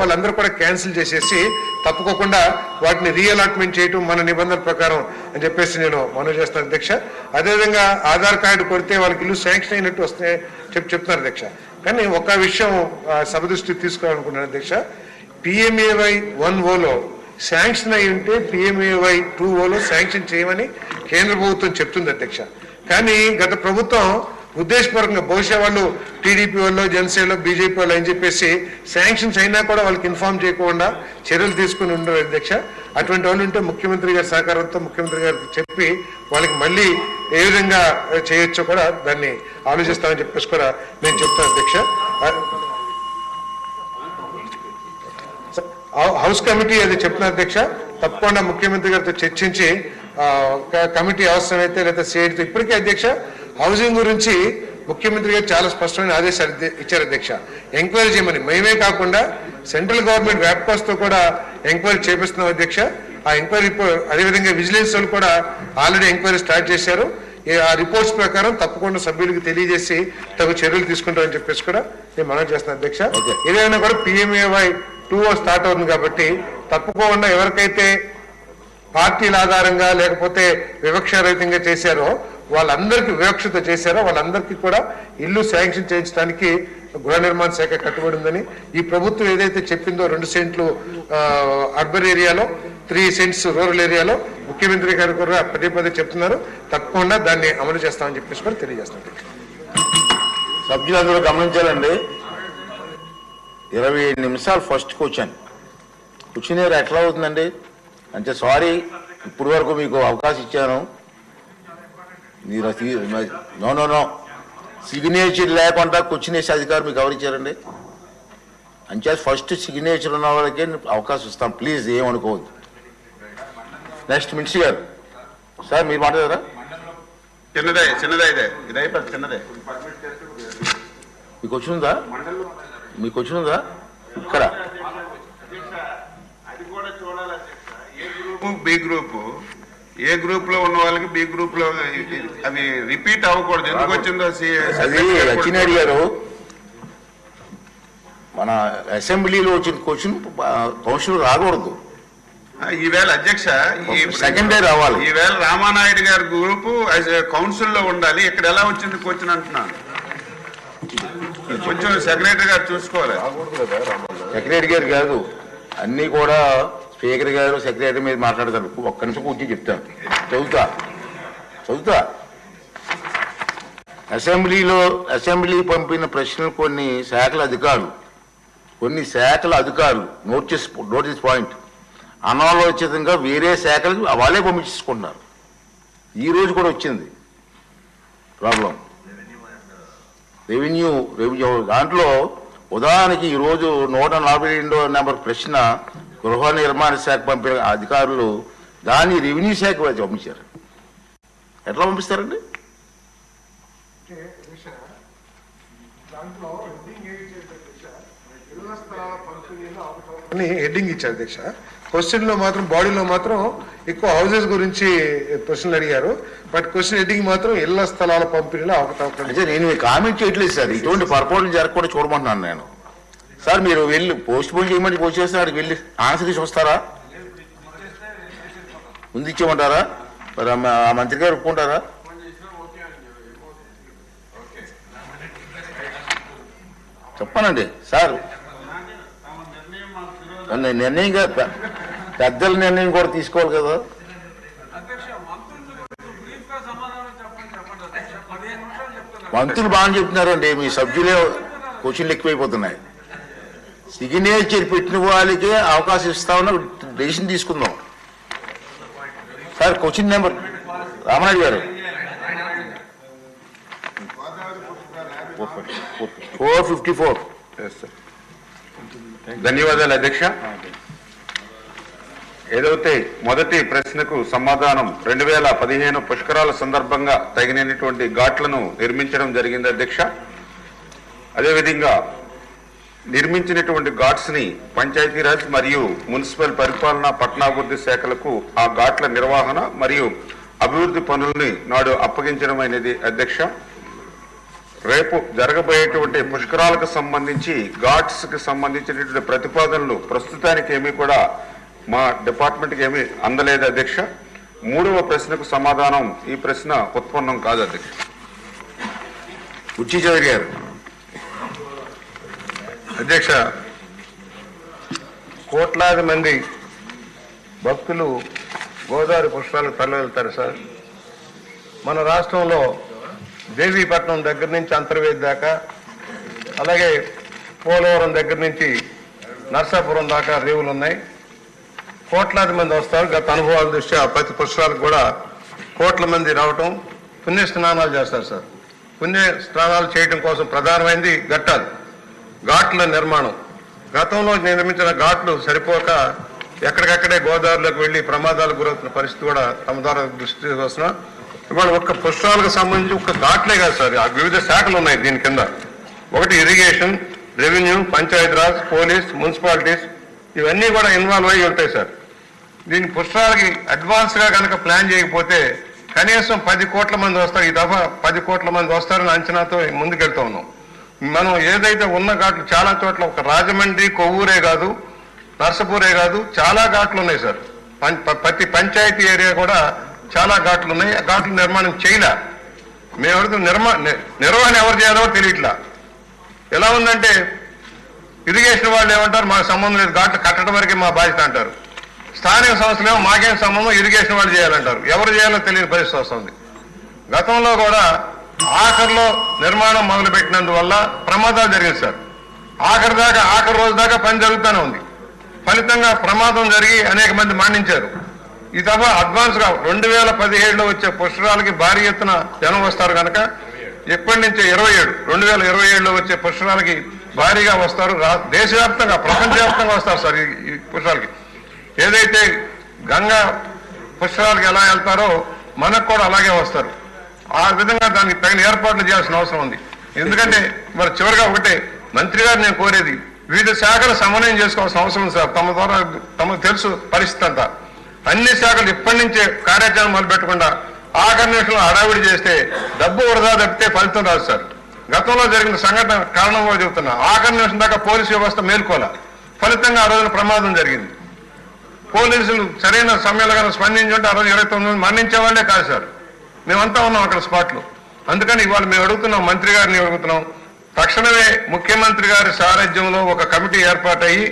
వాళ్ళందరూ కూడా క్యాన్సిల్ చేసేసి తప్పుకోకుండా వాటిని రీఅలాట్మెంట్ చేయటం మన నిబంధనల ప్రకారం అని చెప్పేసి నేను మనవి చేస్తాను అధ్యక్ష. అదేవిధంగా ఆధార్ కార్డు కొడితే వాళ్ళకి ఇల్లు శాంక్షన్ అయినట్టు వస్తే చెప్తున్నారు అధ్యక్ష. కానీ ఒక విషయం సభ దృష్టికి తీసుకోవాలనుకుంటున్నాను అధ్యక్ష. PMAY 1O శాంక్షన్ అయి ఉంటే PMAY 2O శాంక్షన్ చేయమని కేంద్ర ప్రభుత్వం చెప్తుంది అధ్యక్ష. కానీ గత ప్రభుత్వం ఉద్దేశపూర్వకంగా బహుశా వాళ్ళు టీడీపీ వాళ్ళు, జనసేనలో, బీజేపీ వాళ్ళు అని చెప్పేసి శాంక్షన్స్ అయినా కూడా వాళ్ళకి ఇన్ఫార్మ్ చేయకుండా చర్యలు తీసుకుని ఉండరు అధ్యక్ష. అటువంటి వాళ్ళు ఉంటే ముఖ్యమంత్రి గారి సహకారంతో ముఖ్యమంత్రి గారికి చెప్పి వాళ్ళకి మళ్ళీ ఏ విధంగా చేయొచ్చో కూడా దాన్ని ఆలోచిస్తామని చెప్పేసి కూడా నేను చెప్తాను అధ్యక్ష. హౌస్ కమిటీ అది చెప్తున్నా అధ్యక్ష. తప్పకుండా ముఖ్యమంత్రి గారితో చర్చించి కమిటీ అవసరమైతే లేదా సేడితో ఇప్పటికే అధ్యక్ష హౌసింగ్ గురించి ముఖ్యమంత్రి గారు చాలా స్పష్టమైన ఆదేశాలు ఇచ్చారు అధ్యక్ష. ఎంక్వైరీ చేయమని మేమే కాకుండా సెంట్రల్ గవర్నమెంట్ వ్యాప్కాస్తో కూడా ఎంక్వైరీ చేపిస్తున్నాం అధ్యక్ష. ఆ ఎంక్వైరీ అదేవిధంగా విజిలెన్స్ వాళ్ళు కూడా ఆల్రెడీ ఎంక్వైరీ స్టార్ట్ చేశారు. ఆ రిపోర్ట్స్ ప్రకారం తప్పకుండా సభ్యులకు తెలియజేసి తగు చర్యలు తీసుకుంటామని చెప్పేసి కూడా నేను మనవి చేస్తున్నాను అధ్యక్ష. ఏదైనా కూడా PMAY 2O స్టార్ట్ అవుతుంది కాబట్టి తప్పకుండా ఎవరికైతే పార్టీల ఆధారంగా లేకపోతే వివక్షారహితంగా చేశారో వాళ్ళందరికీ వివక్షత చేశారో వాళ్ళందరికీ కూడా ఇల్లు శాంక్షన్ చేయించడానికి గృహ నిర్మాణ శాఖ కట్టుబడి ఉందని, ఈ ప్రభుత్వం ఏదైతే చెప్పిందో 2 సెంట్లు అర్బన్ ఏరియాలో, 3 సెంట్స్ రూరల్ ఏరియాలో ముఖ్యమంత్రి గారు కూడా పదే చెప్తున్నారు. తప్పకుండా దాన్ని అమలు చేస్తామని చెప్పేసి కూడా తెలియజేస్తాను. సభ్యులందరూ గమనించాలండి. 25 నిమిషాలు ఫస్ట్ క్వశ్చన్ ఎట్లా అవుతుందండి అంటే సారీ ఇప్పుడు వరకు మీకు అవకాశం ఇచ్చాను, మీరు నో సిగ్నేచర్ లేకుండా క్వశ్చన్ వేసే అధికారం మీకు ఎవరు ఇచ్చారండి? అంటే ఫస్ట్ సిగ్నేచర్ ఉన్న వాళ్ళకే అవకాశం ఇస్తాం, ప్లీజ్ ఏమనుకోవద్దు. నెక్స్ట్ మినిస్టర్ గారు సార్ మీరు మాట్లాడారా? చిన్నదే ఇది అయిపోతుంది చిన్నదే. మీకు వచ్చిందా ఇక్కడ? ఏ గ్రూప్ లో ఉన్న వాళ్ళకి బి గ్రూప్ లో అవి రిపీట్ అవ్వకూడదు. ఎందుకు వచ్చిందో అది అచ్చినారి గారు మన అసెంబ్లీలో వచ్చిన క్వశ్చన్ కౌన్సిల్ రాకూడదు. ఈవేళ అధ్యక్ష సెకండ్ డే రావాలి. ఈవేళ రామానాయుడు గారి గ్రూపు కౌన్సిల్ లో ఉండాలి. ఇక్కడ ఎలా వచ్చింది క్వశ్చన్ అంటున్నాను. కొంచెం సెక్రటరీ గారు చూసుకోవాలి. సెక్రటరీ గారు కాదు, అన్ని కూడా స్పీకర్ గారు సెక్రటరీ మీద మాట్లాడతారు. ఒక్క నిమిషం కూర్చొని చెప్తాను, చదువుతా. అసెంబ్లీ పంపిన ప్రశ్నలు కొన్ని శాఖల అధికారులు నోటీస్ పాయింట్ అనాలోచితంగా వేరే శాఖలు వాళ్ళే పంపించుకుంటున్నారు. ఈ రోజు కూడా వచ్చింది ప్రాబ్లం. రెవెన్యూ దాంట్లో ఉదాహరణకి ఈరోజు 142వ నెంబర్ ప్రశ్న గృహ నిర్మాణ శాఖ పంపిన అధికారులు దాన్ని రెవెన్యూ శాఖ పంపించారు. ఎట్లా పంపిస్తారండి? హెడ్డింగ్ ఇచ్చారు అధ్యక్ష. క్వశ్చన్ లో మాత్రం బాడీలో మాత్రం ఎక్కువ హౌసెస్ గురించి ప్రశ్నలు అడిగారు. బట్ క్వశ్చన్ హెడ్డింగ్ మాత్రం ఇళ్ల స్థలాల పంపిణీలో అవకతవకలు. నేను కామెంట్ చేయట్లేదు సార్, ఇటువంటి పొరపాట్లు జరగకుండా చూడమంటున్నాను నేను. సార్ మీరు వెళ్ళి పోస్ట్ పోన్ చేయమని పోస్ట్ చేస్తే అక్కడికి వెళ్ళి ఆన్సర్ తీసి వస్తారా? ముందు ఇచ్చేయమంటారా? మరి ఆ మంత్రి గారు ఒప్పుకుంటారా? చెప్పానండి సార్. నిర్ణయం పెద్దల నిర్ణయం కూడా తీసుకోవాలి కదా. మంత్రులు బాగా చెప్తున్నారండి, మీ సభ్యులే క్వశ్చన్లు ఎక్కువైపోతున్నాయి. సిగ్నేచర్ పెట్టిన వాళ్ళకే అవకాశం ఇస్తామన్న డెసిషన్ తీసుకుందాం. సార్ క్వశ్చన్ నెంబర్ రామనాయుడు గారు 454. ధన్యవాదాలు అధ్యక్ష. ఏదైతే మొదటి ప్రశ్నకు సమాధానం 2015 పుష్కరాల సందర్భంగా తగినటువంటి ఘాట్లను నిర్మించడం జరిగింది అధ్యక్ష. అదేవిధంగా నిర్మించినటువంటి ఘాట్స్ ని పంచాయతీరాజ్ మరియు మున్సిపల్ పరిపాలన పట్టణాభివృద్ధి శాఖలకు ఆ ఘాట్ల నిర్వహణ మరియు అభివృద్ధి పనుల్ని నాడు అప్పగించడం అనేది అధ్యక్ష. రేపు జరగబోయేటువంటి పుష్కరాలకు సంబంధించి ఘాట్స్ కి సంబంధించినటువంటి ప్రతిపాదనలు ప్రస్తుతానికి ఏమీ కూడా మా డిపార్ట్మెంట్కి ఏమీ అందలేదు అధ్యక్ష. 3వ ప్రశ్నకు సమాధానం ఈ ప్రశ్న ఉత్పన్నం కాదు అధ్యక్ష. బుచ్చి చౌదరి గారు. అధ్యక్ష, కోట్లాది మంది భక్తులు గోదావరి పుష్కరాలకు తరలి వెళ్తారు సార్. మన రాష్ట్రంలో దేవీపట్నం దగ్గర నుంచి అంతర్వేది దాకా, అలాగే పోలవరం దగ్గర నుంచి నర్సాపురం దాకా రేవులు ఉన్నాయి. కోట్లాది మంది వస్తారు. గత అనుభవాల దృష్ట్యా ప్రతి పుష్కరాలకు కూడా కోట్ల మంది రావటం, పుణ్య స్నానాలు చేస్తారు సార్. పుణ్య స్నానాలు చేయడం కోసం ప్రధానమైనది ఘాట్ల నిర్మాణం. గతంలో నిర్మించిన ఘాట్లు సరిపోక ఎక్కడికక్కడే గోదావరిలోకి వెళ్లి ప్రమాదాలకు గురవుతున్న పరిస్థితి కూడా తమ ద్వారా దృష్టి వస్తున్నా. ఇవాళ ఒక్క పుష్కరాలకు సంబంధించి ఒక్క ఘాట్లే కాదు సార్, వివిధ శాఖలు ఉన్నాయి దీని కింద. ఒకటి irrigation, revenue, Panchayati Raj, police, municipalities, ఇవన్నీ కూడా ఇన్వాల్వ్ అయ్యి ఉంటాయి సార్. దీని పుష్కరాలకి అడ్వాన్స్ గా కనుక ప్లాన్ చేయకపోతే కనీసం 10 కోట్ల మంది వస్తారు. ఈ దఫా 10 కోట్ల మంది వస్తారని అంచనాతో ముందుకెళ్తా ఉన్నాం. మనం ఏదైతే ఉన్న ఘాట్లు చాలా చోట్ల, ఒక రాజమండ్రి, కొవ్వూరే కాదు, నర్సపూరే కాదు, చాలా ఘాట్లు ఉన్నాయి సార్. ప్రతి పంచాయతీ ఏరియా కూడా చాలా ఘాట్లు ఉన్నాయి. ఆ ఘాట్ల నిర్మాణం చేయలే. మేము అడుగుతున్న నిర్వహణ ఎవరు చేయాలో తెలియట్లా. ఎలా ఉందంటే ఇరిగేషన్ వాళ్ళు ఏమంటారు, మాకు సంబంధం లేదు, ఘాట్లు కట్టడం వరకే మా బాధ్యత అంటారు. స్థానిక సంస్థలు ఏమో మాకేం సంబంధం, ఇరిగేషన్ వాళ్ళు చేయాలంటారు. ఎవరు చేయాలో తెలియని పరిస్థితి వస్తుంది. గతంలో కూడా ఆఖరిలో నిర్మాణం మొదలుపెట్టినందువల్ల ప్రమాదాలు జరిగింది సార్. ఆఖరి రోజు దాకా పని జరుగుతూనే ఉంది. ఫలితంగా ప్రమాదం జరిగి అనేక మంది మరణించారు. ఈ దఫా అడ్వాన్స్ గా 2017లో వచ్చే పుష్కరాలకి భారీ ఎత్తున జనం వస్తారు కనుక ఎప్పటి నుంచే 2027లో వచ్చే పుష్కరాలకి భారీగా వస్తారు. దేశవ్యాప్తంగా, ప్రపంచవ్యాప్తంగా వస్తారు సార్ ఈ పుష్కరాలకి. ఏదైతే గంగా పుష్కరాలకి ఎలా వెళ్తారో మనకు కూడా అలాగే వస్తారు. ఆ విధంగా దానికి తగిన ఏర్పాట్లు చేయాల్సిన అవసరం ఉంది. ఎందుకంటే మరి చివరిగా ఒకటే మంత్రి గారు నేను కోరేది, వివిధ శాఖలు సమన్వయం చేసుకోవాల్సిన అవసరం ఉంది సార్. తమ ద్వారా తమకు తెలుసు పరిస్థితి అంతా. అన్ని శాఖలు ఇప్పటి నుంచే కార్యాచరణ మొదలుపెట్టకుండా ఆఖరి నిమిషంలో హడావిడి చేస్తే డబ్బు వృధా తప్పితే ఫలితం రాదు సార్. గతంలో జరిగిన సంఘటన కారణం కూడా చెబుతున్నా. ఆఖరి నిమిషం దాకా పోలీసు వ్యవస్థ మేల్కోలే. ఫలితంగా ఆ రోజున ప్రమాదం జరిగింది. పోలీసులు సరైన సమయంలో కానీ స్పందించి ఉంటే ఆ రోజు 29 మంది మరణించే వాళ్ళే కాదు సార్. మేమంతా ఉన్నాం అక్కడ స్పాట్లో. అందుకని ఇవాళ మేము అడుగుతున్నాం, మంత్రి గారిని అడుగుతున్నాం, తక్షణమే ముఖ్యమంత్రి గారి సారథ్యంలో ఒక కమిటీ ఏర్పాటయ్యి